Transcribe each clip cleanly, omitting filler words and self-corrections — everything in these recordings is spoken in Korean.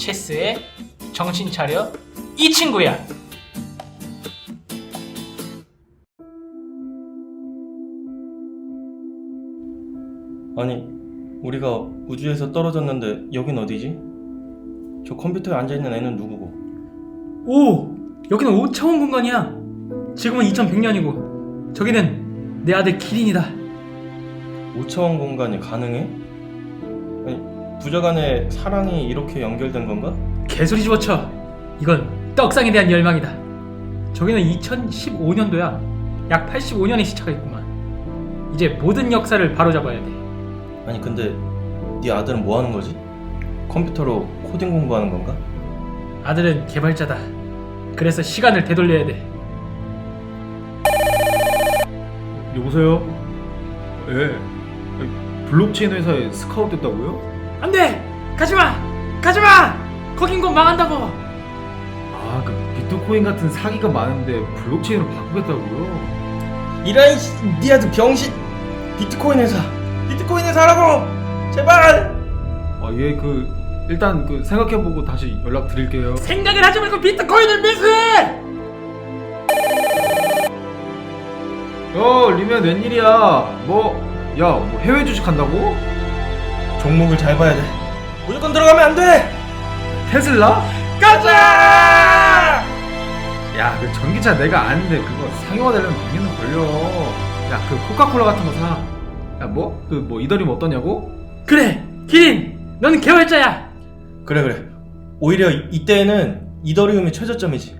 체스에 정신 차려 이 친구야. 아니, 우리가 우주에서 떨어졌는데 여긴 어디지? 저 컴퓨터에 앉아있는 애는 누구고? 오! 여기는 5차원 공간이야. 지금은 2100년이고 저기는 내 아들 기린이다. 5차원 공간이 가능해? 아니, 부자 간의 사랑이 이렇게 연결된 건가? 개소리 집어쳐. 이건 떡상에 대한 열망이다. 저기는 2015년도야. 약 85년의 시차가 있구만. 이제 모든 역사를 바로잡아야 돼. 아니 근데 네 아들은 뭐 하는 거지? 컴퓨터로 코딩 공부하는 건가? 아들은 개발자다. 그래서 시간을 되돌려야 돼. 여보세요? 예. 블록체인 회사에 스카우트 됐다고요? 안 돼! 가지마! 가지마! 거긴 곧 망한다고. 아, 그 비트코인 같은 사기가 많은데 블록체인으로 바꾸겠다고요? 이런 네 아들 병신! 비트코인 회사 하라고! 제발! 아, 예, 일단 생각해보고 다시 연락드릴게요. 생각을 하지 말고 비트코인을 매수해! 리면 웬일이야? 뭐 해외 주식 한다고? 종목을 잘 봐야 돼. 무조건 들어가면 안 돼! 테슬라? 가자! 야, 그 전기차 내가 아는데 그거 상용화 되려면 100년은 걸려. 야, 그 코카콜라 같은 거 사. 야, 이더리움 어떠냐고? 그래! 기린! 너는 개발자야! 그래. 오히려 이때는 이더리움이 최저점이지.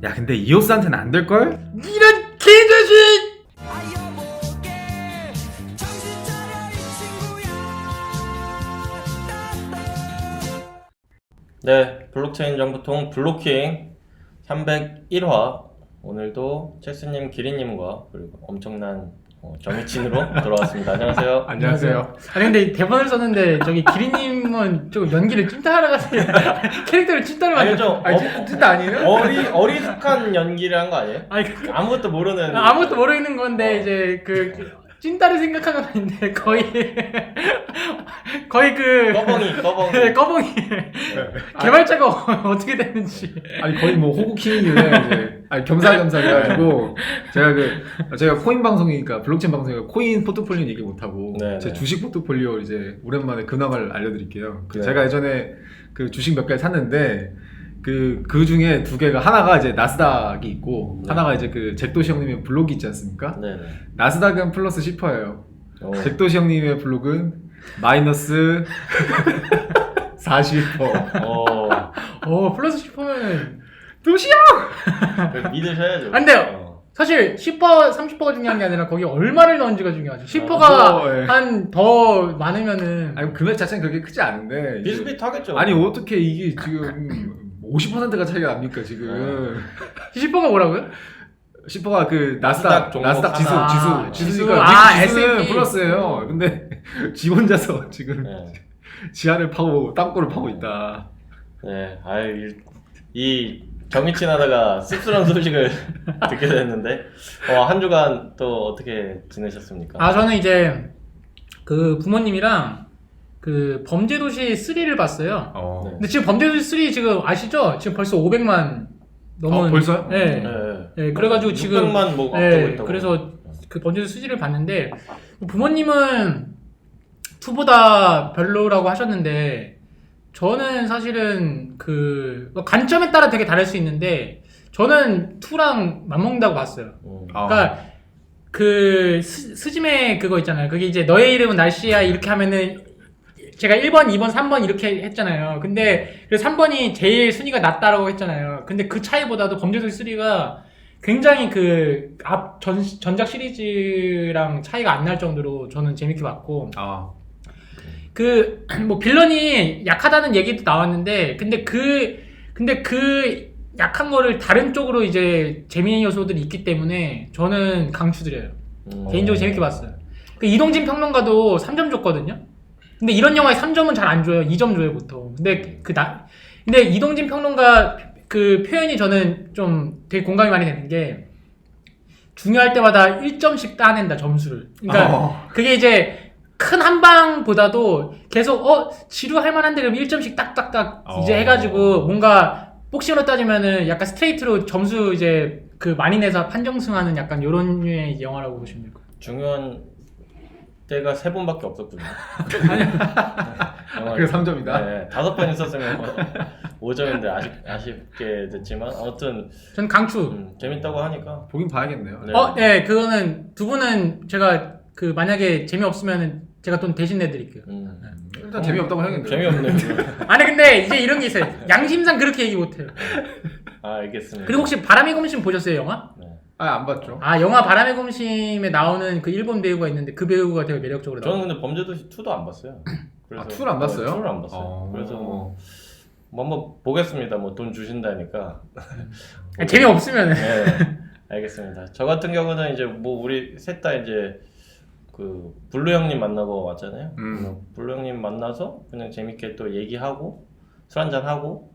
야, 근데 이오스한테는 안 될걸? 이런 개자식! 네, 블록체인 정보통 블로킹 301화. 오늘도 체스님, 기린님과 그리고 엄청난 정치인으로 돌아왔습니다. 안녕하세요. 안녕하세요. 아니 근데 대본을 썼는데 저기 기린님은 좀 연기를 찐따하러 가세요. 캐릭터를 찐따로 아니 만들어. 좀 진짜 아니에요? 어리숙한 연기를 한 거 아니에요? 아니 아무것도 모르는. 아무것도 모르는 건데 이제 찐따를 생각한 건 아닌데 거의 그 꺼벙이. 개발자가 어떻게 됐는지. 아니 거의 뭐 호구킹이길래 이제 겸사겸사 해가지고 제가 코인 방송이니까 블록체인 방송이니까 코인 포트폴리오 얘기 못하고 네, 제 네. 주식 포트폴리오 이제 오랜만에 근황을 알려드릴게요. 네. 제가 예전에 그 주식 몇 개 샀는데 그 중에 두 개가 하나가 이제 나스닥이 있고 네. 하나가 이제 그 잭도시 형님의 블록이 있지 않습니까? 네네. 나스닥은 플러스 10%예요. 오. 잭도시 형님의 블록은 마이너스 40%. 플러스 10%면 도시 형! 믿으셔야죠. 안 돼요. 사실 10% 30%가 중요한 게 아니라 거기 얼마를 넣은지가 중요하죠. 10%가 예. 한 더 많으면은 아니 금액 자체는 그렇게 크지 않은데 이제- 비슷비슷하겠죠. 아니 어떻게 이게 지금 50%가 차이가 납니까 지금? 10%가 뭐라고요? 10%가 그 나스닥 종목 나스닥 지수 하나. 지수니까 지수는 S&P. 플러스예요. 근데 지 혼자서 지금 네. 지하를 파고 땅굴을 파고 있다. 네. 이 정치인 하다가 씁쓸한 소식을 듣게 됐는데 한 주간 또 어떻게 지내셨습니까? 저는 이제 그 부모님이랑 그 범죄도시 3를 봤어요. 네. 근데 지금 범죄도시 3 지금 아시죠? 지금 벌써 500만 넘은. 벌써요? 네. 네. 그래가지고 지금 600만 뭐 앞두고 네, 있다고. 그래서 그 범죄도시 3를 봤는데 부모님은 2보다 별로라고 하셨는데 저는 사실은 관점에 따라 되게 다를 수 있는데 저는 2랑 맞먹는다고 봤어요. 그러니까 스즈메 그거 있잖아요. 그게 이제 너의 이름은 날씨야 이렇게 하면은 제가 1번, 2번, 3번 이렇게 했잖아요. 근데 그래서 3번이 제일 순위가 낮다라고 했잖아요. 근데 그 차이보다도 범죄도시 3가 굉장히 전작 시리즈랑 차이가 안 날 정도로 저는 재밌게 봤고 뭐 빌런이 약하다는 얘기도 나왔는데 근데 그 약한 거를 다른 쪽으로 이제 재미있는 요소들이 있기 때문에 저는 강추드려요. 개인적으로 재밌게 봤어요. 그 이동진 평론가도 3점 줬거든요. 근데 이런 영화에 3점은 잘 안 줘요. 2점 줘요 보통. 근데 이동진 평론가 그 표현이 저는 좀 되게 공감이 많이 되는 게 중요할 때마다 1점씩 따낸다 점수를. 그러니까 그게 이제 큰 한방보다도 계속 지루할 만한데 그럼 1점씩 딱딱딱 이제 해가지고 뭔가 복싱으로 따지면은 약간 스트레이트로 점수 이제 그 많이 내서 판정승하는 약간 요런 류의 영화라고 보시면 될 거예요. 중요한 때가 3번밖에 없었군요. 그래서 3점이다. 네, 5번 있었으면 5점인데 아쉽게 됐지만 아무튼 전 강추. 재밌다고 하니까 보긴 봐야겠네요. 네. 네, 그거는 두 분은 제가 그 만약에 재미없으면은 제가 돈 대신 내드릴게요. 일단 재미없다고 해야겠네요. 재미없네요. 아니 근데 이제 이런 게 있어요. 양심상 그렇게 얘기 못해요. 알겠습니다. 그리고 혹시 바람의 검심 보셨어요, 영화? 네. 안 봤죠. 영화 바람의 검심에 나오는 그 일본 배우가 있는데 그 배우가 되게 매력적으로 나와요. 저는 근데 범죄도시 2도 안 봤어요. 그래서 2를 안 봤어요? 2를 안 봤어요. 그래서 뭐 한번 보겠습니다. 뭐 돈 주신다니까. 재미없으면 네, 알겠습니다. 저 같은 경우는 이제 뭐 우리 셋 다 이제 그 블루 형님 만나고 왔잖아요. 블루 형님 만나서 그냥 재밌게 또 얘기하고 술 한잔 하고,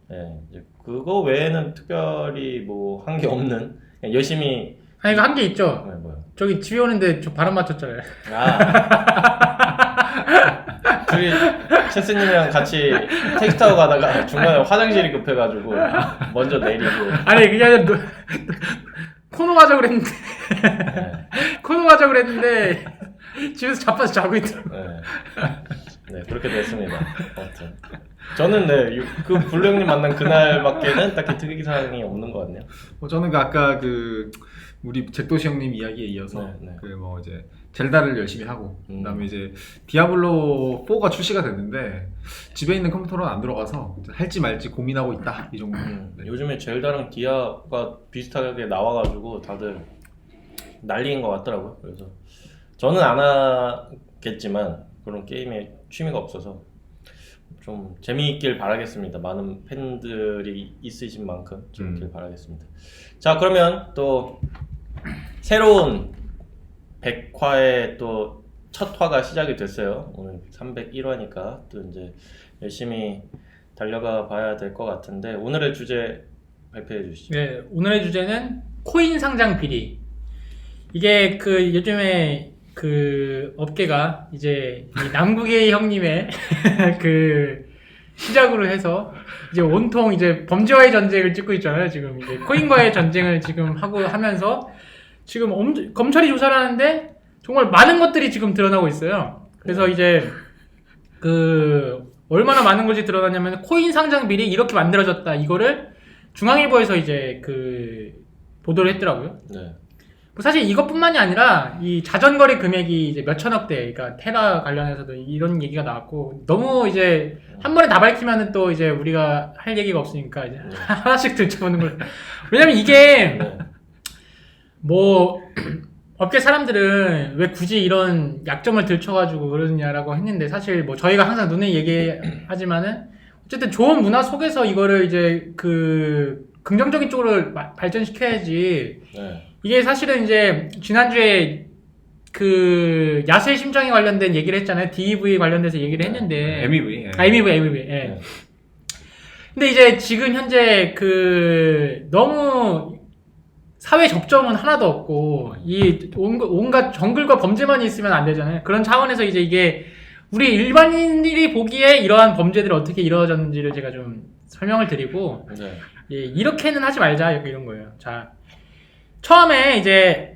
이제 그거 외에는 특별히 뭐 한 게 없는 그냥 열심히. 아니 이거 한 게 있죠. 네, 뭐요? 저기 집에 오는데 저 바람 맞췄잖아요. 둘이 체스님이랑 같이 택시 타고 가다가 중간에 화장실이 급해가지고 먼저 내리고. 아니 그게 아니라 코노 가자고 그랬는데 코노 가자고 그랬는데 집에서 자빠서 자고 있더라고요. 네, 그렇게 됐습니다. 아무튼 저는 그 블루 형님 만난 그날밖에는 딱히 특이사항이 없는 것 같네요. 저는 아까 우리 잭도시 형님 이야기에 이어서 뭐 이제 젤다를 열심히 하고 그다음에 이제 디아블로 4가 출시가 됐는데 집에 있는 컴퓨터로는 안 들어가서 할지 말지 고민하고 있다 이 정도. 요즘에 젤다랑 디아가 비슷하게 나와가지고 다들 난리인 것 같더라고요. 그래서 저는 안 하겠지만 그런 게임에 취미가 없어서 좀 재미있길 바라겠습니다. 많은 팬들이 있으신 만큼 재미있길 바라겠습니다. 자, 그러면 또 새로운 100화의 또 첫 화가 시작이 됐어요. 오늘 301화니까 또 이제 열심히 달려가 봐야 될 것 같은데 오늘의 주제 발표해 주시죠. 네, 오늘의 주제는 코인 상장 비리. 이게 그 요즘에 그 업계가 이제 이 남국의 형님의 그 시작으로 해서 이제 온통 이제 범죄와의 전쟁을 찍고 있잖아요. 지금 이제 코인과의 전쟁을 지금 하면서 지금 검찰이 조사를 하는데 정말 많은 것들이 지금 드러나고 있어요. 그래서 이제 그 얼마나 많은 것이 드러나냐면 코인 상장 비리 이렇게 만들어졌다. 이거를 중앙일보에서 이제 그 보도를 했더라고요. 네. 사실 이것뿐만이 아니라 이 자전거래 금액이 이제 몇천억대, 그러니까 테라 관련해서도 이런 얘기가 나왔고 너무 이제 한 번에 다 밝히면은 또 이제 우리가 할 얘기가 없으니까 이제 하나씩 들춰보는 걸. 왜냐면 이게 뭐 업계 사람들은 왜 굳이 이런 약점을 들춰가지고 그러느냐라고 했는데 사실 뭐 저희가 항상 눈에 얘기하지만은 어쨌든 좋은 문화 속에서 이거를 이제 그 긍정적인 쪽으로 발전시켜야지. 이게 사실은 이제 지난주에 그 야수의 심장에 관련된 얘기를 했잖아요. DEV 관련돼서 얘기를 했는데. MEV. MEV. 예. 근데 이제 지금 현재 그 너무 사회 접점은 하나도 없고 이 온갖 정글과 범죄만 있으면 안 되잖아요. 그런 차원에서 이제 이게 우리 일반인들이 보기에 이러한 범죄들이 어떻게 이루어졌는지를 제가 좀 설명을 드리고 예, 이렇게는 하지 말자 이런 거예요. 자, 처음에 이제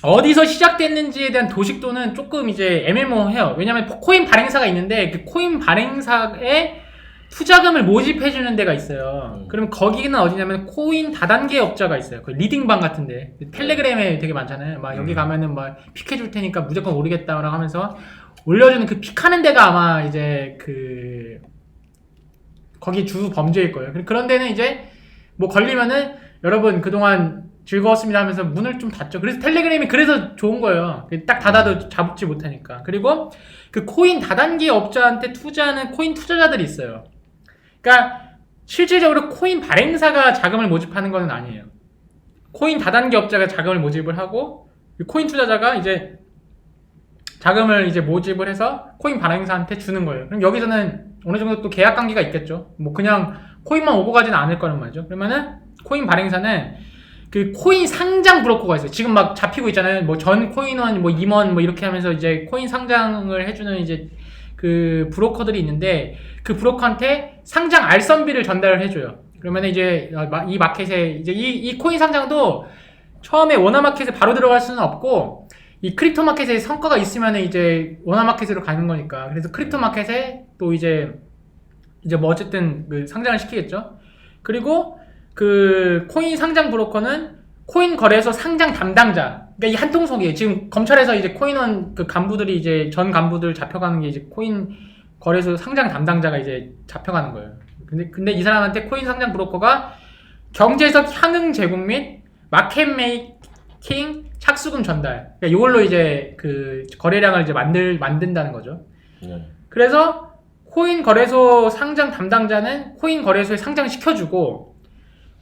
어디서 시작됐는지에 대한 도식도는 조금 이제 애매모호해요. 왜냐면 코인 발행사가 있는데 그 코인 발행사에 투자금을 모집해주는 데가 있어요. 그럼 거기는 어디냐면 코인 다단계 업자가 있어요. 그 리딩방 같은데 텔레그램에 되게 많잖아요. 막 여기 가면은 막 픽해줄 테니까 무조건 오르겠다라고 하면서 올려주는 그 픽하는 데가 아마 이제 그 거기 주 범죄일 거예요. 그런 데는 이제 뭐 걸리면은 여러분 그동안 즐거웠습니다 하면서 문을 좀 닫죠. 그래서 텔레그램이 그래서 좋은 거예요. 딱 닫아도 잡지 못하니까. 그리고 그 코인 다단계 업자한테 투자하는 코인 투자자들이 있어요. 그러니까 실질적으로 코인 발행사가 자금을 모집하는 건 아니에요. 코인 다단계 업자가 자금을 모집을 하고 코인 투자자가 이제 자금을 이제 모집을 해서 코인 발행사한테 주는 거예요. 그럼 여기서는 어느 정도 또 계약 관계가 있겠죠. 뭐 그냥 코인만 오고 가지는 않을 거란 말이죠. 그러면은 코인 발행사는 그 코인 상장 브로커가 있어요. 지금 막 잡히고 있잖아요. 뭐 전 코인원, 뭐 임원 뭐 이렇게 하면서 이제 코인 상장을 해주는 이제 그 브로커들이 있는데 그 브로커한테 상장 알선비를 전달을 해줘요. 그러면 이제 이 마켓에 이제 이 코인 상장도 처음에 워너마켓에 바로 들어갈 수는 없고 이 크립토 마켓에 성과가 있으면 이제 워너마켓으로 가는 거니까. 그래서 크립토 마켓에 또 이제 뭐 어쨌든 그 상장을 시키겠죠. 그리고 그 코인 상장 브로커는 코인 거래소 상장 담당자. 그러니까 이 한 통속이에요. 지금 검찰에서 이제 코인원 그 간부들이 이제 전 간부들 잡혀가는 게 이제 코인 거래소 상장 담당자가 이제 잡혀가는 거예요. 근데 이 사람한테 코인 상장 브로커가 경제적 향응 제공 및 마켓 메이킹 착수금 전달. 그러니까 이걸로 이제 그 거래량을 이제 만든다는 거죠. 그래서 코인 거래소 상장 담당자는 코인 거래소에 상장시켜주고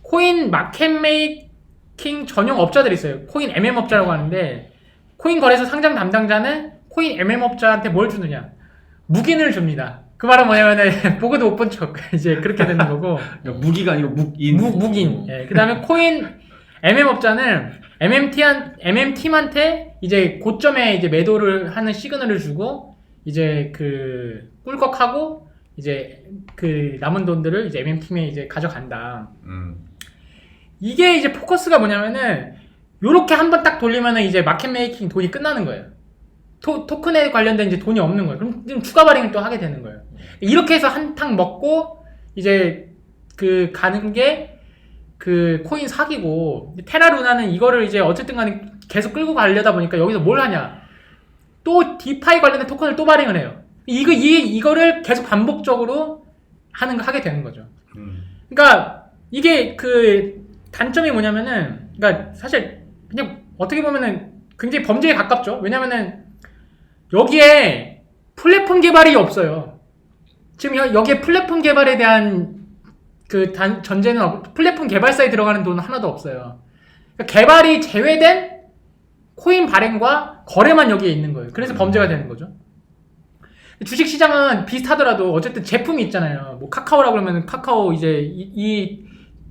코인 마켓 메이킹 전용 업자들이 있어요. 코인 MM업자라고 하는데 코인 거래소 상장 담당자는 코인 MM업자한테 뭘 주느냐? 묵인을 줍니다. 그 말은 뭐냐면은 보고도 못 본 척 이제 그렇게 되는 거고. 그러니까 무기가 아니고 묵인. 묵인. 예. 그다음에 코인 MM업자는 MM팀한테 이제 고점에 이제 매도를 하는 시그널을 주고 이제 그 꿀꺽하고 이제 그 남은 돈들을 이제 MM팀에 이제 가져간다. 이게 이제 포커스가 뭐냐면은 요렇게 한번 딱 돌리면은 이제 마켓 메이킹 돈이 끝나는 거예요. 토큰에 관련된 이제 돈이 없는 거예요. 그럼 좀 추가 발행을 또 하게 되는 거예요. 이렇게 해서 한탕 먹고 이제 그 가는 게 그 코인 사기고 테라루나는 이거를 이제 어쨌든 간에 계속 끌고 가려다 보니까 여기서 뭘 하냐? 또 디파이 관련된 토큰을 또 발행을 해요. 이거를 계속 반복적으로 하게 되는 거죠. 그러니까 이게 그 단점이 뭐냐면은 그러니까 사실 그냥 어떻게 보면은 굉장히 범죄에 가깝죠. 왜냐면은 여기에 플랫폼 개발이 없어요. 지금 여기에 플랫폼 개발에 대한 그 전제는 플랫폼 개발사에 들어가는 돈은 하나도 없어요. 그러니까 개발이 제외된 코인 발행과 거래만 여기에 있는 거예요. 그래서 범죄가 되는 거죠. 주식시장은 비슷하더라도 어쨌든 제품이 있잖아요. 뭐 카카오라고 그러면 카카오 이제 이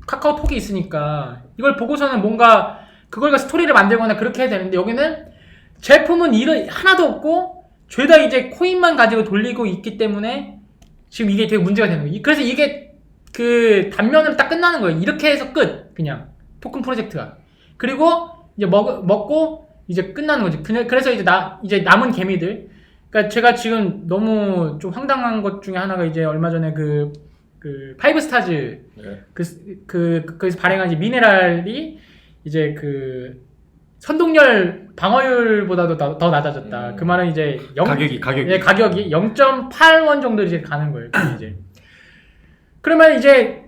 카카오톡이 있으니까 이걸 보고서는 뭔가 그걸가 스토리를 만들거나 그렇게 해야 되는데 여기는 제품은 하나도 없고 죄다 이제 코인만 가지고 돌리고 있기 때문에 지금 이게 되게 문제가 되는 거예요. 그래서 이게 그 단면으로 딱 끝나는 거예요. 이렇게 해서 끝. 그냥 토큰 프로젝트가. 그리고 이제 먹고 이제 끝나는 거지. 그래서 이제 남은 개미들. 그러니까 제가 지금 너무 좀 황당한 것 중에 하나가 이제 얼마 전에 그 파이브스타즈 거기서 발행한 이제 미네랄이 이제 그 선동열 방어율보다도 더 낮아졌다. 그 말은 이제 가격이 0.8원 정도 이제 가는 거예요. 이제 그러면 이제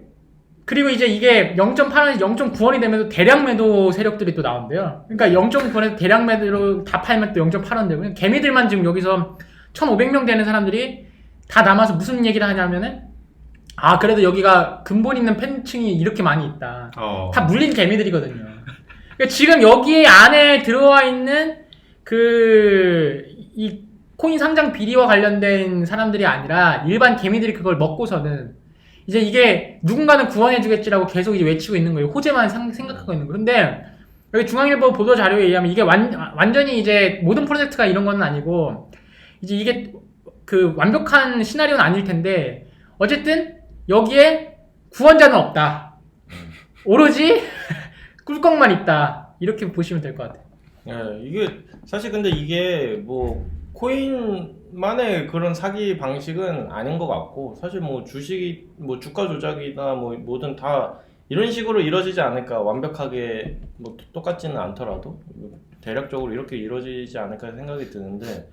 그리고 이제 이게 0.8원에서 0.9원이 되면서 대량 매도 세력들이 또 나온대요. 그러니까 0.9원에서 대량 매도로 다 팔면 또 0.8원 되고 개미들만 지금 여기서 1,500명 되는 사람들이 다 남아서 무슨 얘기를 하냐면은 그래도 여기가 근본 있는 팬층이 이렇게 많이 있다. 다 물린 개미들이거든요. 그러니까 지금 여기에 안에 들어와 있는 이 코인 상장 비리와 관련된 사람들이 아니라 일반 개미들이 그걸 먹고서는 이제 이게 누군가는 구원해주겠지라고 계속 이제 외치고 있는 거예요. 호재만 생각하고 있는 거예요. 근데 여기 중앙일보 보도 자료에 의하면 이게 완전히 이제 모든 프로젝트가 이런 건 아니고 이제 이게 그 완벽한 시나리오는 아닐 텐데 어쨌든 여기에 구원자는 없다. 오로지 꿀꺽만 있다. 이렇게 보시면 될 것 같아요. 네, 이게 사실 근데 이게 뭐 코인만의 그런 사기 방식은 아닌 것 같고 사실 뭐 주식이 뭐 주가 조작이나 뭐 뭐든 다 이런 식으로 이루어지지 않을까. 완벽하게 뭐 똑같지는 않더라도 대략적으로 이렇게 이루어지지 않을까 생각이 드는데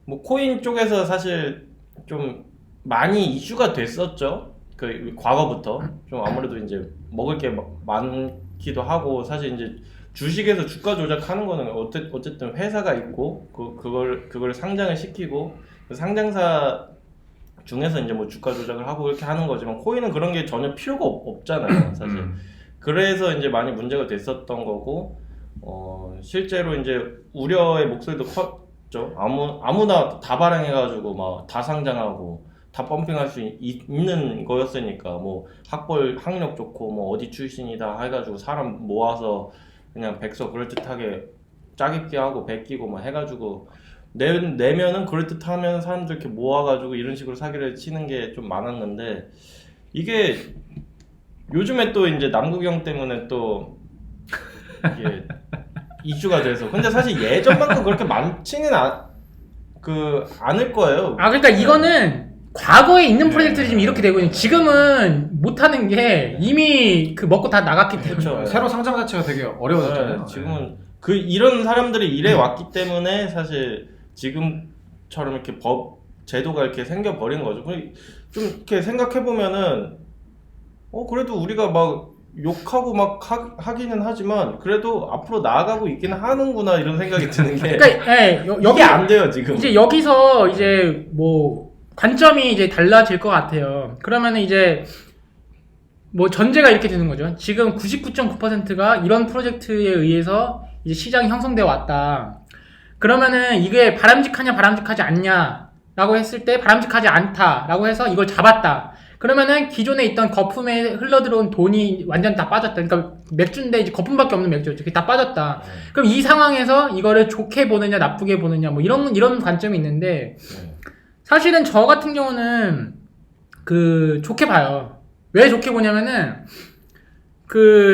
뭐 코인 쪽에서 사실 좀 많이 이슈가 됐었죠. 그 과거부터 좀 아무래도 이제 먹을 게 많기도 하고 사실 이제 주식에서 주가 조작하는 거는 어쨌든 회사가 있고 그걸 상장을 시키고 그 상장사 중에서 이제 뭐 주가 조작을 하고 이렇게 하는 거지만 코인은 그런 게 전혀 필요가 없잖아요, 사실. 그래서 이제 많이 문제가 됐었던 거고 실제로 이제 우려의 목소리도 컸죠. 아무나 다 발행해가지고 막 다 상장하고 다 펌핑할 수 있는 거였으니까 뭐 학력 좋고 뭐 어디 출신이다 해가지고 사람 모아서 그냥 백서 그럴듯하게 짜깁기 하고 베끼고 막 해가지고 내면은 그럴듯하면 사람들 이렇게 모아가지고 이런 식으로 사기를 치는 게 좀 많았는데 이게 요즘에 또 이제 남국영 때문에 또 이게 이슈가 돼서 근데 사실 예전만큼 그렇게 많지는 않을 거예요. 그러니까 이거는 과거에 있는 네. 프로젝트들이 지금 이렇게 되고 있는 지금은 못하는 게 이미 그 먹고 다 나갔기 때문에 그렇죠. 새로 상장 자체가 되게 어려워졌잖아요. 네, 지금은 이런 사람들이 일해 왔기 때문에 사실 지금처럼 이렇게 제도가 이렇게 생겨버린 거죠. 좀 이렇게 생각해 보면은 그래도 우리가 막 욕하고 막 하기는 하지만 그래도 앞으로 나아가고 있기는 하는구나 이런 생각이 드는 게 그러니까 이게 안 돼요 지금. 이제 여기서 이제 뭐 관점이 이제 달라질 것 같아요. 그러면은 이제 뭐 전제가 이렇게 되는 거죠. 지금 99.9%가 이런 프로젝트에 의해서 이제 시장이 형성되어 왔다. 그러면은 이게 바람직하냐 바람직하지 않냐라고 했을 때 바람직하지 않다라고 해서 이걸 잡았다. 그러면은 기존에 있던 거품에 흘러들어온 돈이 완전 다 빠졌다. 그러니까 맥주인데 이제 거품밖에 없는 맥주였죠. 그게 다 빠졌다. 그럼 이 상황에서 이거를 좋게 보느냐 나쁘게 보느냐 뭐 이런 관점이 있는데 사실은 저 같은 경우는 좋게 봐요. 왜 좋게 보냐면은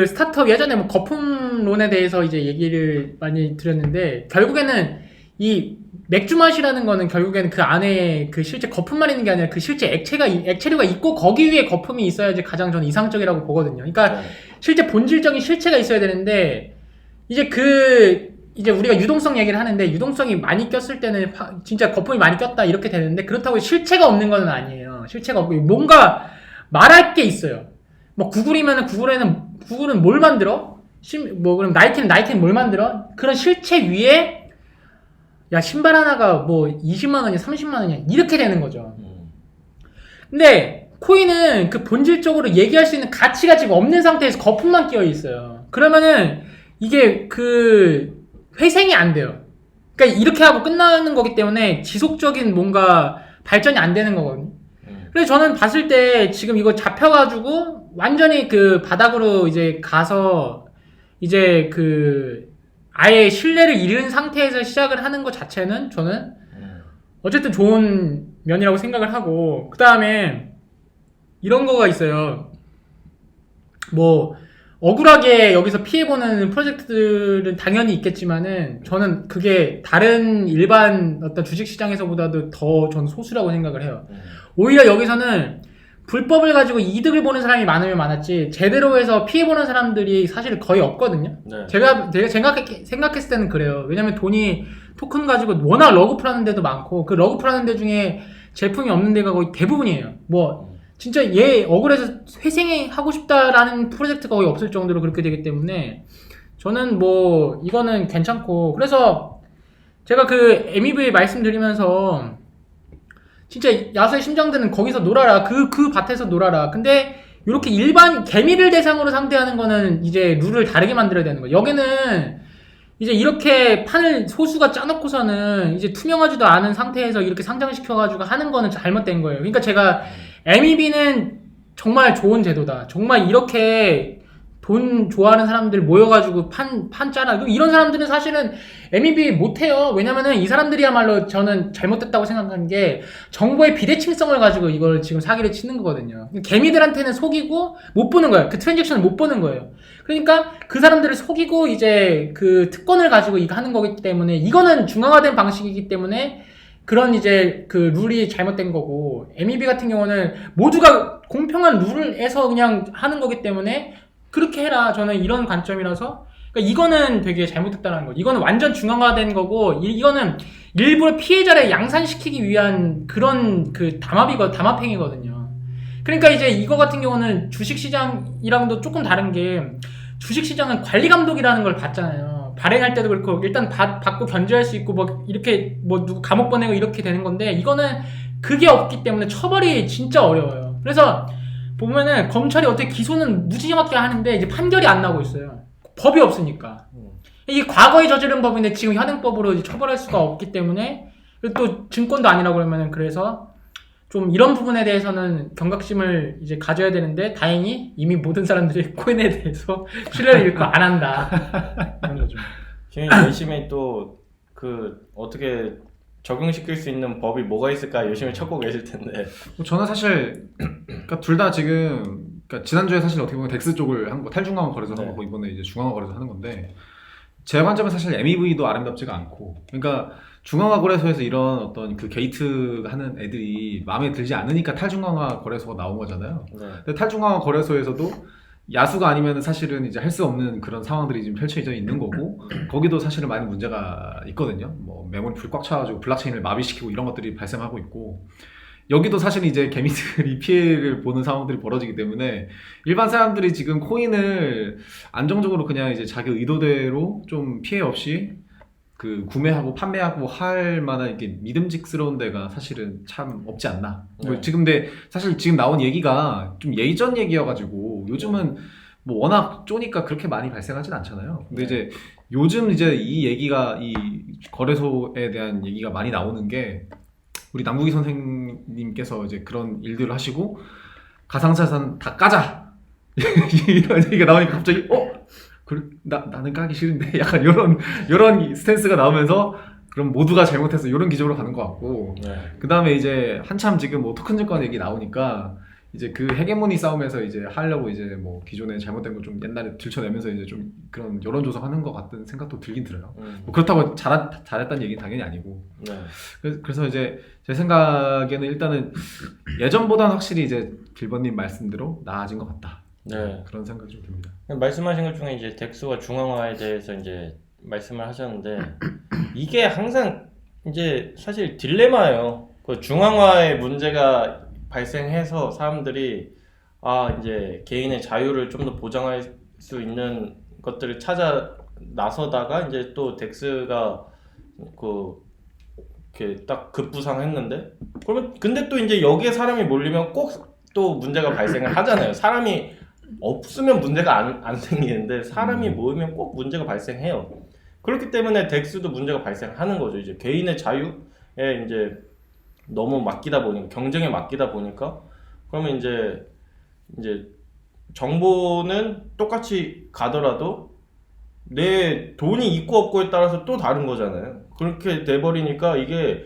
스타트업 예전에 뭐 거품론에 대해서 이제 얘기를 많이 드렸는데 결국에는 이 맥주 맛이라는 거는 결국에는 그 안에 실제 거품만 있는 게 아니라 실제 액체류가 있고 거기 위에 거품이 있어야지 가장 저는 이상적이라고 보거든요. 그러니까 실제 본질적인 실체가 있어야 되는데 이제 우리가 유동성 얘기를 하는데 유동성이 많이 꼈을 때는 진짜 거품이 많이 꼈다 이렇게 되는데 그렇다고 실체가 없는 건 아니에요. 실체가 없고 뭔가 말할 게 있어요. 뭐 구글이면은 구글은 뭘 만들어? 그럼 나이키는 뭘 만들어? 그런 실체 위에 야 신발 하나가 뭐 20만 원이야 30만 원이야 이렇게 되는 거죠. 근데 코인은 그 본질적으로 얘기할 수 있는 가치가 지금 없는 상태에서 거품만 끼어 있어요. 그러면은 이게 회생이 안 돼요. 그러니까 이렇게 하고 끝나는 거기 때문에 지속적인 뭔가 발전이 안 되는 거거든요. 그래서 저는 봤을 때 지금 이거 잡혀가지고 완전히 바닥으로 이제 가서 이제 아예 신뢰를 잃은 상태에서 시작을 하는 것 자체는 저는 어쨌든 좋은 면이라고 생각을 하고 그 다음에 이런 거가 있어요. 뭐 억울하게 여기서 피해보는 프로젝트들은 당연히 있겠지만은 저는 그게 다른 일반 어떤 주식시장에서보다도 더 전 소수라고 생각을 해요. 오히려 여기서는 불법을 가지고 이득을 보는 사람이 많으면 많았지 제대로 해서 피해보는 사람들이 사실 거의 없거든요. 네. 제가 생각했을 때는 그래요. 왜냐면 돈이 토큰 가지고 워낙 러그풀하는 데도 많고 그 러그풀하는 데 중에 제품이 없는 데가 거의 대부분이에요. 뭐 진짜 억울해서 회생하고 싶다라는 프로젝트가 거의 없을 정도로 그렇게 되기 때문에 저는 뭐 이거는 괜찮고 그래서 제가 MEV 말씀드리면서 진짜 야수의 심장들은 거기서 놀아라. 그 밭에서 놀아라. 근데 이렇게 일반 개미를 대상으로 상대하는 거는 이제 룰을 다르게 만들어야 되는 거예요. 여기는 이제 이렇게 판을 소수가 짜놓고서는 이제 투명하지도 않은 상태에서 이렇게 상장시켜가지고 하는 거는 잘못된 거예요. 그러니까 제가 MEB는 정말 좋은 제도다. 정말 이렇게 돈 좋아하는 사람들 모여가지고 판 짜라. 이런 사람들은 사실은 MEB 못해요. 왜냐면은 이 사람들이야말로 저는 잘못됐다고 생각하는 게 정보의 비대칭성을 가지고 이걸 지금 사기를 치는 거거든요. 개미들한테는 속이고 못 보는 거예요. 그 트랜잭션을 못 보는 거예요. 그러니까 그 사람들을 속이고 이제 특권을 가지고 이거 하는 거기 때문에 이거는 중앙화된 방식이기 때문에 그런 이제 룰이 잘못된 거고 MEB 같은 경우는 모두가 공평한 룰에서 그냥 하는 거기 때문에 그렇게 해라. 저는 이런 관점이라서 그러니까 이거는 되게 잘못됐다는 거. 이거는 완전 중앙화된 거고 이거는 일부러 피해자를 양산시키기 위한 그런 담합행위거든요. 그러니까 이제 이거 같은 경우는 주식시장이랑도 조금 다른 게 주식시장은 관리감독이라는 걸 받잖아요. 발행할 때도 그렇고 일단 받고 견제할 수 있고 뭐 이렇게 뭐 누구 감옥 보내고 이렇게 되는 건데 이거는 그게 없기 때문에 처벌이 진짜 어려워요. 그래서 보면은 검찰이 어떻게 기소는 무지막지하게 하는데 이제 판결이 안 나오고 있어요. 법이 없으니까. 이게 과거에 저지른 법인데 지금 현행법으로 이제 처벌할 수가 없기 때문에 또 증권도 아니라고 그러면은 그래서 좀 이런 부분에 대해서는 경각심을 이제 가져야 되는데 다행히 이미 모든 사람들이 코인에 대해서 신뢰를 잃고 안 한다. 이런 거죠. 지금 열심히 또 그 어떻게 적용시킬 수 있는 법이 뭐가 있을까 열심히 찾고 계실 텐데. 저는 사실 그러니까 둘 다 지금 그러니까 지난주에 사실 어떻게 보면 덱스 쪽을 한 거 탈중앙화 거래소 한 거고 이번에 이제 중앙화 거래소 하는 건데 제 관점은 사실 MEV도 아름답지가 않고 그러니까 중앙화 거래소에서 이런 어떤 그 게이트 하는 애들이 마음에 들지 않으니까 탈중앙화 거래소가 나온 거잖아요. 네. 근데 탈중앙화 거래소에서도 야수가 아니면 사실은 이제 할 수 없는 그런 상황들이 지금 펼쳐져 있는 거고 거기도 사실은 많은 문제가 있거든요. 뭐 메모리 불 꽉 차가지고 블록체인을 마비시키고 이런 것들이 발생하고 있고 여기도 사실 이제 개미들이 피해를 보는 상황들이 벌어지기 때문에 일반 사람들이 지금 코인을 안정적으로 그냥 이제 자기 의도대로 좀 피해 없이 그 구매하고 판매하고 할 만한 이렇게 믿음직스러운 데가 사실은 참 없지 않나. 뭐 지금 근데 사실 지금 나온 얘기가 좀 예전 얘기여가지고 요즘은 뭐 워낙 쪼니까 그렇게 많이 발생하진 않잖아요. 근데 이제 요즘 이제 이 얘기가 이 거래소에 대한 얘기가 많이 나오는 게 우리 남국희 선생님께서 이제 그런 일들을 하시고 가상자산 다 까자 이런 얘기가 나오니까 갑자기 나는 까기 싫은데 약간 이런 스탠스가 나오면서 그럼 모두가 잘못해서 이런 기조로 가는 것 같고 그 다음에 이제 한참 지금 뭐 토큰 증권 얘기 나오니까 이제 그 헤게모니 싸움에서 이제 하려고 이제 뭐 기존에 잘못된 거 좀 옛날에 들춰내면서 이제 좀 그런 여론 조성하는 것 같은 생각도 들긴 들어요. 뭐 그렇다고 잘했다는 얘기는 당연히 아니고. 그래서 이제 제 생각에는 일단은 예전보다는 확실히 이제 길버님 말씀대로 나아진 것 같다. 네. 그런 생각이 좀 듭니다. 말씀하신 것 중에 이제 덱스와 중앙화에 대해서 이제 말씀을 하셨는데 이게 항상 이제 사실 딜레마예요. 그 중앙화의 문제가 발생해서 사람들이 이제 개인의 자유를 좀 더 보장할 수 있는 것들을 찾아 나서다가 이제 또 덱스가 이렇게 딱 급부상했는데 그러면 근데 또 이제 여기에 사람이 몰리면 꼭 또 문제가 발생을 하잖아요. 사람이 없으면 문제가 안 생기는데 사람이 모이면 꼭 문제가 발생해요. 그렇기 때문에 덱스도 문제가 발생하는 거죠. 이제 개인의 자유에 이제 너무 맡기다 보니까 경쟁에 맡기다 보니까 그러면 이제 정보는 똑같이 가더라도 내 돈이 있고 없고에 따라서 또 다른 거잖아요. 그렇게 돼버리니까 이게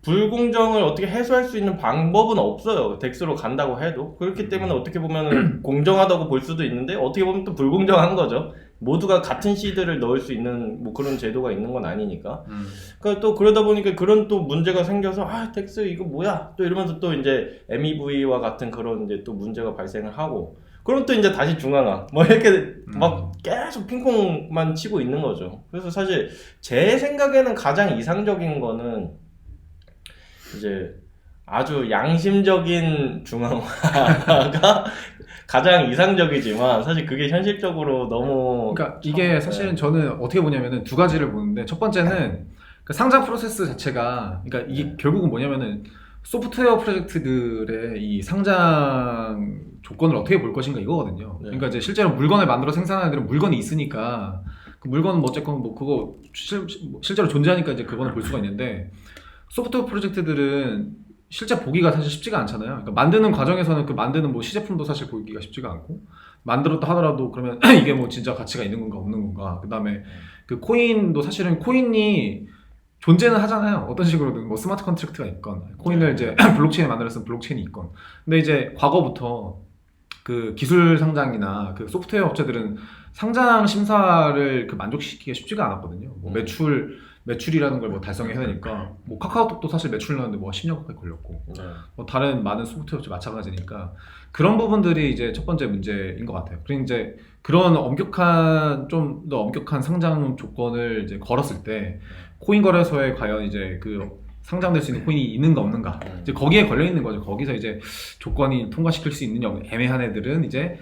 불공정을 어떻게 해소할 수 있는 방법은 없어요. 덱스로 간다고 해도. 그렇기 때문에 어떻게 보면 공정하다고 볼 수도 있는데 어떻게 보면 또 불공정한 거죠. 모두가 같은 시드를 넣을 수 있는 뭐 그런 제도가 있는 건 아니니까. 그러니까 또 그러다 보니까 그런 또 문제가 생겨서 덱스 이거 뭐야? 또 이러면서 또 이제 MEV와 같은 그런 이제 또 문제가 발생을 하고. 그럼 또 이제 다시 중앙화 뭐 이렇게 막 계속 핑퐁만 치고 있는 거죠. 그래서 사실 제 생각에는 가장 이상적인 거는 이제 아주 양심적인 중앙화가 가장 이상적이지만 사실 그게 현실적으로 너무 그러니까 이게 사실은 저는 어떻게 보냐면은 두 가지를 보는데 첫 번째는 그 상장 프로세스 자체가 그러니까 이게 결국은 뭐냐면은 소프트웨어 프로젝트들의 이 상장 조건을 어떻게 볼 것인가 이거거든요. 그러니까 이제 실제로 물건을 만들어 생산하는 애들은 물건이 있으니까 그 물건은 뭐 어쨌건 뭐 그거 실제로 존재하니까 이제 그거는 볼 수가 있는데 소프트웨어 프로젝트들은 실제 보기가 사실 쉽지가 않잖아요. 그러니까 만드는 과정에서는 그 만드는 뭐 시제품도 사실 보기가 쉽지가 않고 만들었다 하더라도 그러면 이게 뭐 진짜 가치가 있는 건가 없는 건가. 그 다음에 그 코인도 사실은 코인이 존재는 하잖아요. 어떤 식으로든 뭐 스마트 컨트랙트가 있건 코인을 이제 블록체인에 만들었으면 블록체인이 있건. 근데 이제 과거부터 그 기술 상장이나 그 소프트웨어 업체들은 상장 심사를 그 만족시키기가 쉽지가 않았거든요. 뭐 매출이라는 걸 뭐 달성해야 되니까 뭐 카카오톡도 사실 매출 넣었는데 뭐 10년 가까이 걸렸고 뭐 다른 많은 소프트웨어 업체 마찬가지니까 그런 부분들이 이제 첫 번째 문제인 것 같아요. 그리고 이제 그런 좀 더 엄격한 상장 조건을 이제 걸었을 때 코인 거래소에 과연 이제 그 상장될 수 있는 코인이 있는가 없는가 이제 거기에 걸려 있는 거죠. 거기서 이제 조건이 통과시킬 수 있는 애매한 애들은 이제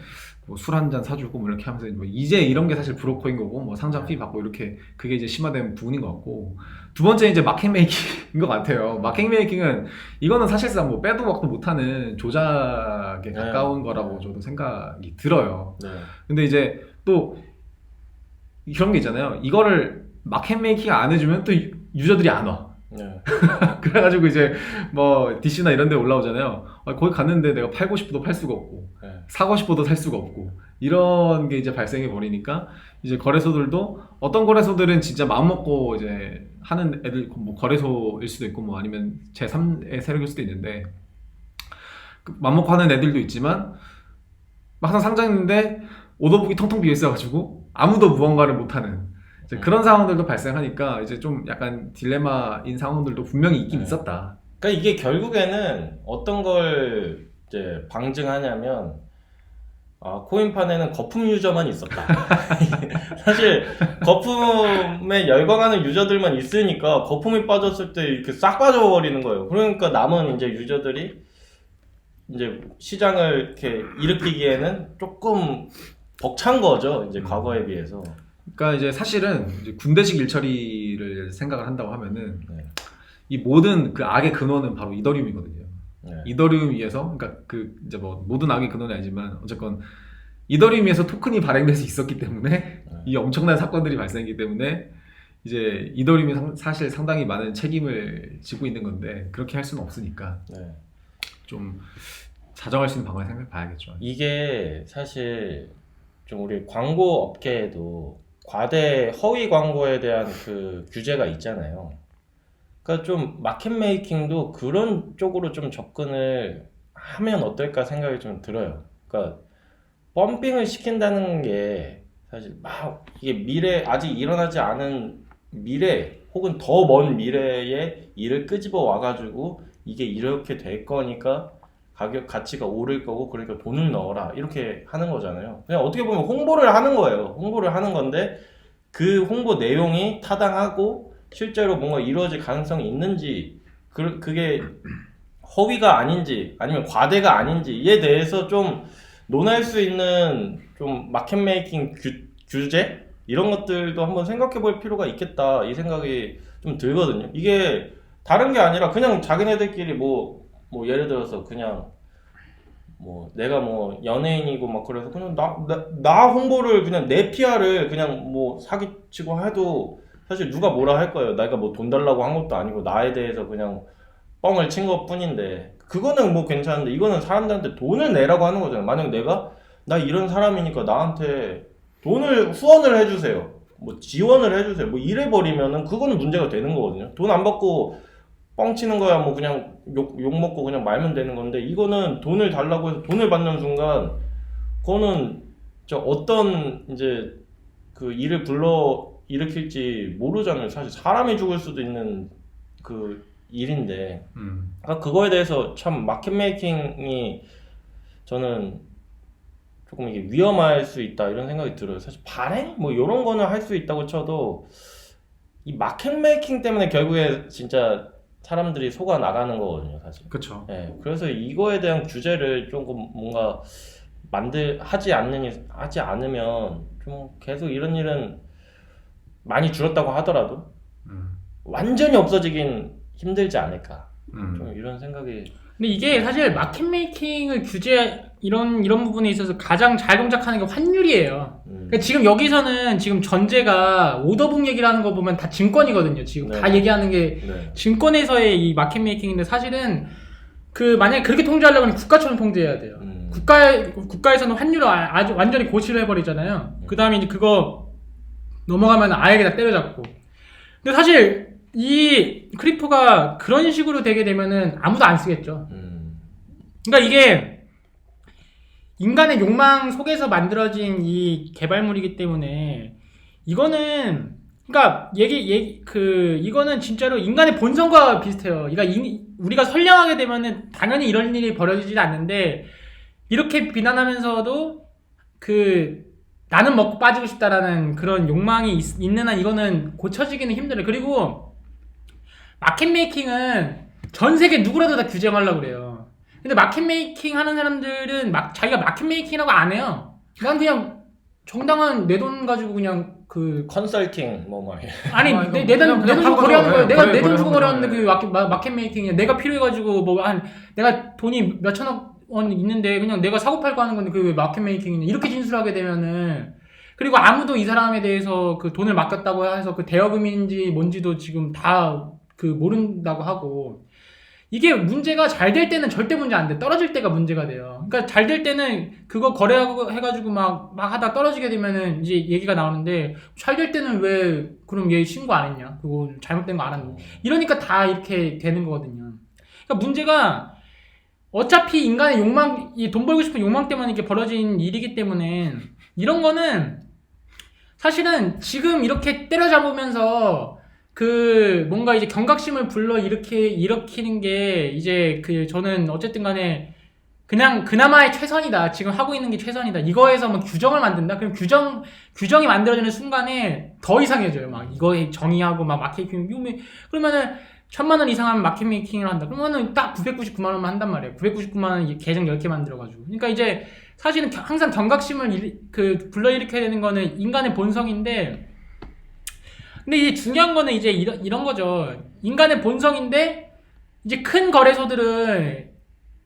뭐 술 한 잔 사주고 뭐 이렇게 하면서 뭐 이제 이런 게 사실 브로커인 거고 뭐 상장 피 받고 이렇게 그게 이제 심화된 부분인 것 같고 두 번째 이제 마켓 메이킹인 것 같아요. 마켓 메이킹은 이거는 사실상 뭐 빼도 박도 못하는 조작에 가까운 거라고 저도 생각이 들어요. 근데 이제 또 그런 게 있잖아요. 이거를 마켓 메이킹 안 해주면 또 유저들이 안 와. 네. 그래가지고 이제 뭐 DC나 이런 데 올라오잖아요. 거기 갔는데 내가 팔고 싶어도 팔 수가 없고 네. 사고 싶어도 살 수가 없고 이런 게 이제 발생해 버리니까 이제 거래소들도 어떤 거래소들은 진짜 마음 먹고 이제 하는 애들 뭐 거래소일 수도 있고 뭐 아니면 제3의 세력일 수도 있는데 마음 먹고 하는 애들도 있지만 막상 상장했는데 오더북이 텅텅 비어 있어가지고 아무도 무언가를 못하는 이제 그런 상황들도 발생하니까 이제 좀 약간 딜레마인 상황들도 분명히 있긴 있었다. 그러니까 이게 결국에는 어떤 걸 이제 방증하냐면 코인판에는 거품 유저만 있었다. 사실 거품에 열광하는 유저들만 있으니까 거품이 빠졌을 때 이렇게 싹 빠져버리는 거예요. 그러니까 남은 이제 유저들이 이제 시장을 이렇게 일으키기에는 조금 벅찬 거죠. 이제 과거에 비해서. 그러니까 이제 사실은 이제 군대식 일처리를 생각을 한다고 하면은 네. 이 모든 그 악의 근원은 바로 이더리움이거든요. 네. 이더리움 위에서 그러니까 그 이제 뭐 모든 악의 근원이 아니지만 어쨌건 이더리움 위에서 토큰이 발행돼서 있었기 때문에 이 엄청난 사건들이 발생했기 때문에 이제 이더리움이 사실 상당히 많은 책임을 지고 있는 건데 그렇게 할 수는 없으니까 네. 좀 자정할 수 있는 방법을 생각해 봐야겠죠. 이게 사실 좀 우리 광고 업계에도 과대 허위 광고에 대한 그 규제가 있잖아요. 그러니까 좀 마켓 메이킹도 그런 쪽으로 좀 접근을 하면 어떨까 생각이 좀 들어요. 그러니까 펌핑을 시킨다는 게 사실 막 이게 미래 아직 일어나지 않은 미래 혹은 더 먼 미래에 일을 끄집어 와가지고 이게 이렇게 될 거니까 가치가 오를 거고 그러니까 돈을 넣어라 이렇게 하는 거잖아요. 그냥 어떻게 보면 홍보를 하는 거예요. 홍보를 하는 건데 그 홍보 내용이 타당하고 실제로 뭔가 이루어질 가능성이 있는지 그게 허위가 아닌지 아니면 과대가 아닌지에 대해서 좀 논할 수 있는 좀 마켓 메이킹 규제 이런 것들도 한번 생각해 볼 필요가 있겠다 이 생각이 좀 들거든요. 이게 다른 게 아니라 그냥 자기네들끼리 뭐 예를 들어서 그냥 뭐 내가 뭐 연예인이고 막 그래서 그냥 나 홍보를 그냥 내 PR을 그냥 뭐 사기치고 해도 사실 누가 뭐라 할 거예요. 내가 뭐 돈 달라고 한 것도 아니고 나에 대해서 그냥 뻥을 친 것 뿐인데 그거는 뭐 괜찮은데 이거는 사람들한테 돈을 내라고 하는 거잖아요. 만약 내가 나 이런 사람이니까 나한테 돈을 후원을 해주세요. 뭐 지원을 해주세요. 뭐 이래버리면은 그거는 문제가 되는 거거든요. 돈 안 받고 뻥치는 거야 뭐 그냥 욕 먹고 그냥 말면 되는 건데 이거는 돈을 달라고 해서 돈을 받는 순간 그거는 어떤 이제 그 일을 불러 일으킬지 모르잖아요. 사실 사람이 죽을 수도 있는 그 일인데 그러니까 그거에 대해서 참 마켓 메이킹이 저는 조금 이게 위험할 수 있다 이런 생각이 들어요. 사실 발행 뭐 이런 거는 할 수 있다고 쳐도 이 마켓 메이킹 때문에 결국에 진짜 사람들이 속아 나가는 거거든요, 사실. 그렇죠. 네, 그래서 이거에 대한 규제를 조금 뭔가 하지 않으면 좀 계속 이런 일은 많이 줄었다고 하더라도 완전히 없어지긴 힘들지 않을까. 좀 이런 생각이. 근데 이게 사실 마켓 메이킹을 이런 부분에 있어서 가장 잘 동작하는 게 환율이에요. 그러니까 지금 여기서는 지금 전제가 오더북 얘기를 하는 거 보면 다 증권이거든요. 지금 네. 다 얘기하는 게 네. 증권에서의 이 마켓 메이킹인데 사실은 만약에 그렇게 통제하려고 하면 국가처럼 통제해야 돼요. 국가에서는 환율을 아주 완전히 고치를 해버리잖아요. 그 다음에 이제 그거 넘어가면 아예 다 때려잡고. 근데 사실 이 크립토가 그런 식으로 되게 되면은 아무도 안 쓰겠죠. 그러니까 이게 인간의 욕망 속에서 만들어진 이 개발물이기 때문에 이거는 그러니까 이거는 진짜로 인간의 본성과 비슷해요. 그러니까 우리가 선량하게 되면은 당연히 이런 일이 벌어지지 않는데 이렇게 비난하면서도 나는 먹고 빠지고 싶다라는 그런 욕망이 있는 한 이거는 고쳐지기는 힘들어요. 그리고 마켓 메이킹은 전 세계 누구라도 다 규정하려고 그래요. 근데 마켓 메이킹 하는 사람들은 자기가 마켓 메이킹이라고 안 해요. 난 그냥 정당한 내 돈 가지고 그냥 컨설팅 아니 내 돈 주고 거래하는 거예요. 내가 내 돈 주고 거래하는데 그 마켓 메이킹이야. 내가 필요해가지고 내가 돈이 몇천억 원 있는데 그냥 내가 사고 팔고 하는 건데 그게 마켓 메이킹이냐 이렇게 진술하게 되면은 그리고 아무도 이 사람에 대해서 그 돈을 맡겼다고 해서 그 대여금인지 뭔지도 지금 다 그 모른다고 하고 이게 문제가 잘 될 때는 절대 문제 안 돼. 떨어질 때가 문제가 돼요. 그러니까 잘 될 때는 그거 거래하고 해가지고 막 하다 떨어지게 되면은 이제 얘기가 나오는데 잘 될 때는 왜 그럼 얘 신고 안 했냐? 그거 잘못된 거 안 했는데 이러니까 다 이렇게 되는 거거든요. 그러니까 문제가 어차피 인간의 욕망, 이 돈 벌고 싶은 욕망 때문에 이렇게 벌어진 일이기 때문에 이런 거는 사실은 지금 이렇게 때려잡으면서 그 뭔가 이제 경각심을 불러 일으키는 게 이제 그 저는 어쨌든 간에 그냥 그나마의 최선이다. 지금 하고 있는 게 최선이다. 이거에서 뭐 규정을 만든다? 그럼 규정이 만들어지는 순간에 더 이상해져요. 막 이거에 정의하고 막 마케팅, 그러면은 1,000만 원 이상 하면 마케팅을 한다. 그러면은 딱 999만 원만 한단 말이에요. 999만 원 계정 10개 만들어가지고. 그러니까 이제 사실은 항상 경각심을 불러일으켜야 되는 거는 인간의 본성인데 근데 이제 중요한 거는 이제 이런 거죠. 인간의 본성인데 이제 큰 거래소들은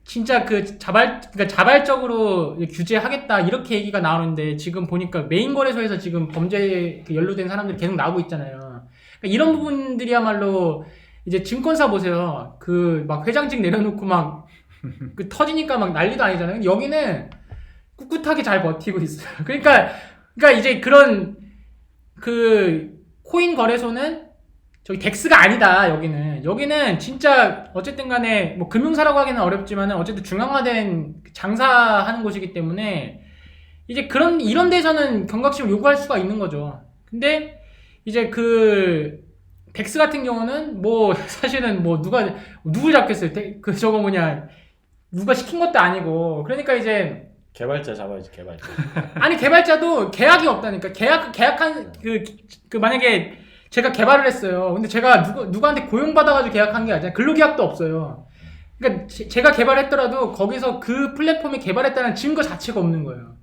진짜 그러니까 자발적으로 규제하겠다 이렇게 얘기가 나오는데 지금 보니까 메인 거래소에서 지금 범죄에 연루된 사람들이 계속 나오고 있잖아요. 그러니까 이런 부분들이야말로 이제 증권사 보세요. 그 막 회장직 내려놓고 막 그 터지니까 막 난리도 아니잖아요. 근데 여기는 꿋꿋하게 잘 버티고 있어요. 그러니까 이제 그런 그 코인 거래소는 저기 덱스가 아니다. 여기는 진짜 어쨌든 간에 뭐 금융사라고 하기는 어렵지만은 어쨌든 중앙화된 장사하는 곳이기 때문에 이제 이런 데서는 경각심을 요구할 수가 있는 거죠. 근데 이제 그 덱스 같은 경우는 뭐 사실은 뭐 누굴 잡겠어요. 저거 뭐냐 누가 시킨 것도 아니고 그러니까 이제 개발자 잡아야지 개발자. 아니 개발자도 계약이 없다니까. 계약한 그 만약에 제가 개발을 했어요. 근데 제가 누구한테 고용받아가지고 계약한 게 아니라 근로계약도 없어요. 그러니까 제가 개발했더라도 거기서 그 플랫폼이 개발했다는 증거 자체가 없는 거예요.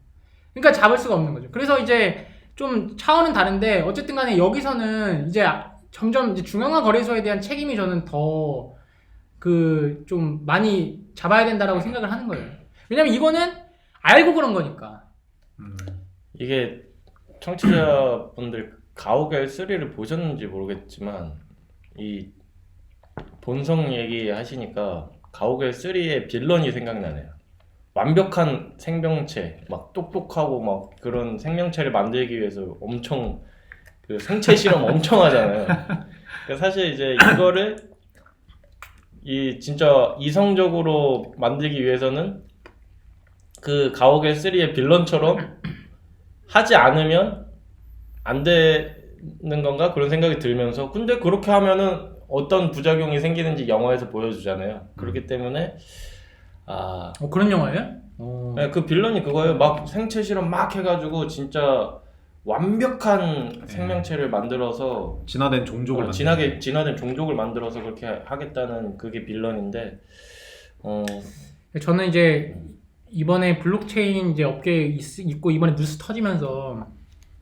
그러니까 잡을 수가 없는 거죠. 그래서 이제 좀 차원은 다른데 어쨌든 간에 여기서는 이제 점점 이제 중앙화 거래소에 대한 책임이 저는 더 좀 많이 잡아야 된다라고 생각을 하는 거예요. 왜냐면 이거는 알고 그런 거니까. 이게 청취자분들 가오갤 3를 보셨는지 모르겠지만 이 본성 얘기 하시니까 가오갤 3의 빌런이 생각나네요. 완벽한 생명체, 막 똑똑하고 막 그런 생명체를 만들기 위해서 엄청 그 생체 실험 엄청 하잖아요. 그러니까 사실 이제 이거를 진짜 이성적으로 만들기 위해서는 그 가오갤 3의 빌런처럼 하지 않으면 안 되는 건가 그런 생각이 들면서 근데 그렇게 하면은 어떤 부작용이 생기는지 영화에서 보여주잖아요. 그렇기 때문에 그런 영화예요? 네, 그 빌런이 그거예요. 막 생체 실험 막 해가지고 진짜 완벽한 생명체를 만들어서 진화된 종족을 진화된 종족을 만들어서 그렇게 하겠다는 그게 빌런인데 저는 이제 이번에 블록체인 이제 업계에 있고 이번에 뉴스 터지면서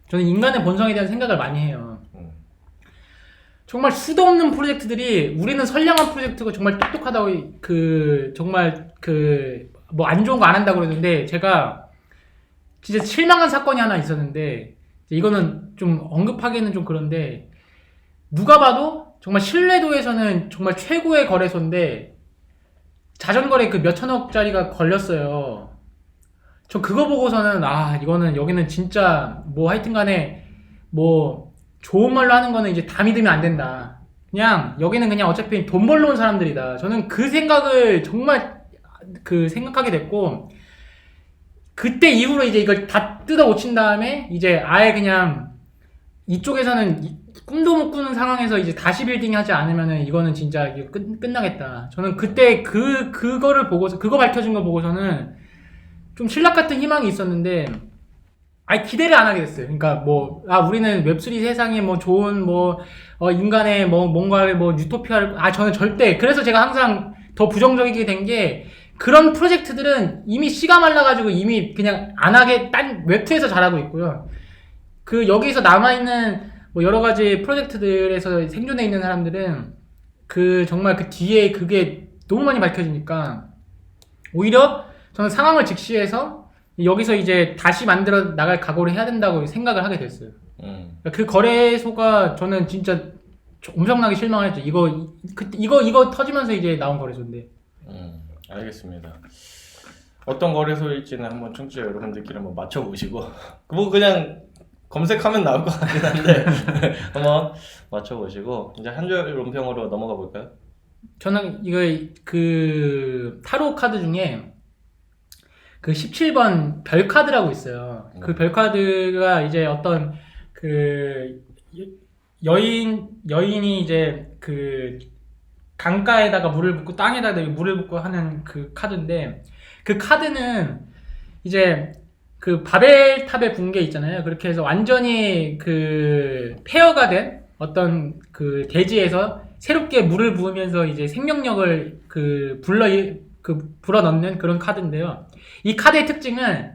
저는 인간의 본성에 대한 생각을 많이 해요. 정말 수도 없는 프로젝트들이 우리는 선량한 프로젝트고 정말 똑똑하다고 정말 뭐 안 좋은 거 안 한다고 그러는데 제가 진짜 실망한 사건이 하나 있었는데 이거는 좀 언급하기는 좀 그런데 누가 봐도 정말 신뢰도에서는 정말 최고의 거래소인데 자전거래 그 몇천억짜리가 걸렸어요. 저 그거 보고서는 이거는 여기는 진짜 뭐 하여튼간에 뭐 좋은 말로 하는 거는 이제 다 믿으면 안 된다. 그냥 여기는 그냥 어차피 돈 벌러 온 사람들이다. 저는 그 생각을 정말 생각하게 됐고 그때 이후로 이제 이걸 다 뜯어 고친 다음에 이제 아예 그냥 이쪽에서는 꿈도 못 꾸는 상황에서 이제 다시 빌딩 하지 않으면은 이거는 진짜 이거 끝나겠다. 저는 그때 그거를 보고서 그거 밝혀진 거 보고서는 좀 신락 같은 희망이 있었는데 기대를 안 하게 됐어요. 그러니까 우리는 웹3 세상에 뭐 좋은 인간의 뭔가를 유토피아를 저는 절대 그래서 제가 항상 더 부정적이게 된 게 그런 프로젝트들은 이미 씨가 말라가지고 이미 그냥 안 하게 딴 웹2에서 잘하고 있고요. 여기서 남아있는 여러 가지 프로젝트들에서 생존해 있는 사람들은 정말 그 뒤에 그게 너무 많이 밝혀지니까 오히려 저는 상황을 직시해서 여기서 이제 다시 만들어 나갈 각오를 해야 된다고 생각을 하게 됐어요. 그 거래소가 저는 진짜 엄청나게 실망했죠. 이거 터지면서 이제 나온 거래소인데. 알겠습니다. 어떤 거래소일지는 한번 청취자 여러분들끼리 한번 맞춰보시고 뭐 그냥 검색하면 나올 것 같긴 한데 한번 맞춰보시고 이제 한 줄 논평으로 넘어가 볼까요? 저는 이거 그 타로 카드 중에 그 17번 별 카드라고 있어요. 그 별 카드가 이제 어떤 그 여인이 이제 그 강가에다가 물을 붓고 땅에다가 물을 붓고 하는 그 카드인데, 그 카드는 이제 그 바벨탑의 붕괴 있잖아요. 그렇게 해서 완전히 그 폐허가 된 그 대지에서 새롭게 물을 부으면서 이제 생명력을 불어넣는 그런 카드인데요. 이 카드의 특징은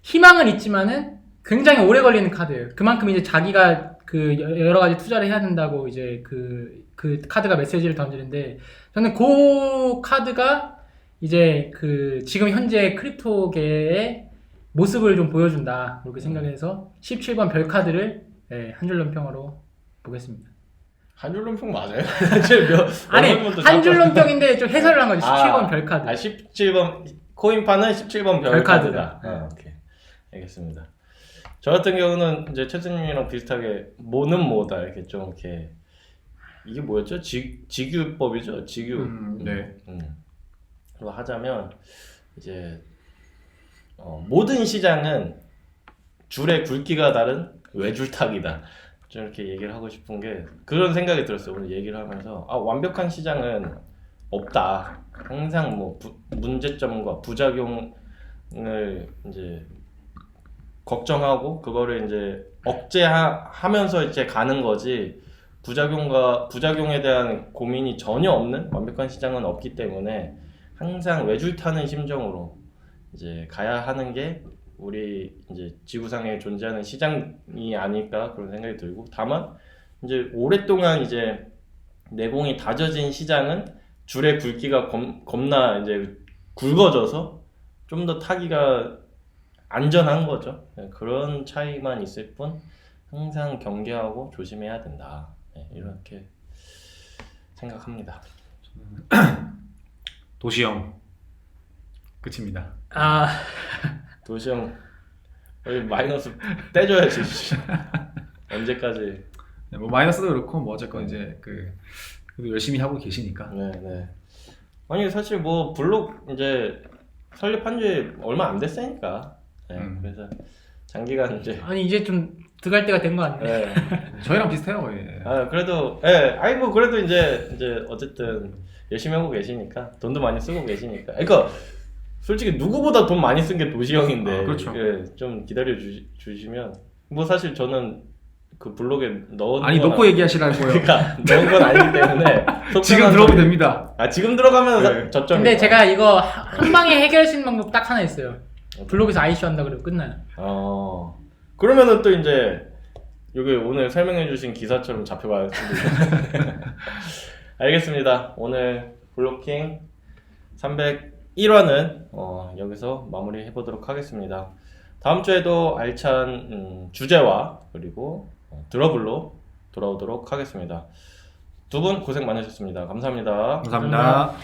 희망은 있지만은 굉장히 오래 걸리는 카드예요. 그만큼 이제 자기가 그 여러 가지 투자를 해야 된다고 이제 그 카드가 메시지를 던지는데, 저는 그 카드가 이제 그 지금 현재 크립토계의 모습을 좀 보여준다 그렇게 생각해서 17번 별 카드를 한 줄 논평으로 보겠습니다. 한 줄 논평 맞아요? 아니 한 줄 논평인데 좀 해설을 한 거지. 17번 별 카드. 17번 코인파는 17번 별 카드다. 오케이. 알겠습니다. 저 같은 경우는 이제 최수님이랑 비슷하게 뭐는 뭐다 이렇게 좀 이렇게 이게 뭐였죠? 직유법이죠. 직유. 네. 로 하자면 이제 모든 시장은 줄의 굵기가 다른 외줄타기다. 좀 이렇게 얘기를 하고 싶은 게 그런 생각이 들었어요. 오늘 얘기를 하면서 완벽한 시장은 없다. 항상 뭐 문제점과 부작용을 이제 걱정하고 그거를 이제 억제하면서 이제 가는 거지, 부작용에 대한 고민이 전혀 없는 완벽한 시장은 없기 때문에 항상 외줄 타는 심정으로 이제 가야 하는 게 우리 이제 지구상에 존재하는 시장이 아닐까 그런 생각이 들고, 다만 이제 오랫동안 이제 내공이 다져진 시장은 줄의 굵기가 겁나 이제 굵어져서 좀 더 타기가 안전한 거죠. 그런 차이만 있을 뿐 항상 경계하고 조심해야 된다. 이렇게 생각합니다. 도시형 끝입니다. 도시형 여기 마이너스 떼줘야지. 언제까지? 네, 뭐 마이너스도 그렇고 뭐 어쨌건 이제 그래도 열심히 하고 계시니까. 네. 아니 사실 뭐 블록 이제 설립한 지 얼마 안 됐으니까. 그래서 장기간 이제 아니 이제 좀 들어갈 때가 된 거 아니에요? 네. 저희랑 비슷해요. 거의. 그래도 아니 뭐 그래도 이제 어쨌든 열심히 하고 계시니까, 돈도 많이 쓰고 계시니까. 그러니까 솔직히 누구보다 돈 많이 쓴 게 도시형인데. 그렇죠. 좀 기다려 주시면 뭐 사실 저는 그 블록에 놓고 얘기하시라고요. 그러니까 넣은 건 아니기 때문에 지금 들어오면 됩니다. 지금 들어가면 네. 저점이. 근데 제가 이거 한 방에 해결할 수 있는 방법 딱 하나 있어요. 블록에서 ICO 한다 그러면 끝나요. 그러면은 또 이제 여기 오늘 설명해주신 기사처럼 잡혀갈 수도 있어요. 알겠습니다. 오늘 블로킹 301화는 여기서 마무리해보도록 하겠습니다. 다음 주에도 알찬 주제와 그리고 드러블로 돌아오도록 하겠습니다. 두 분 고생 많으셨습니다. 감사합니다. 감사합니다.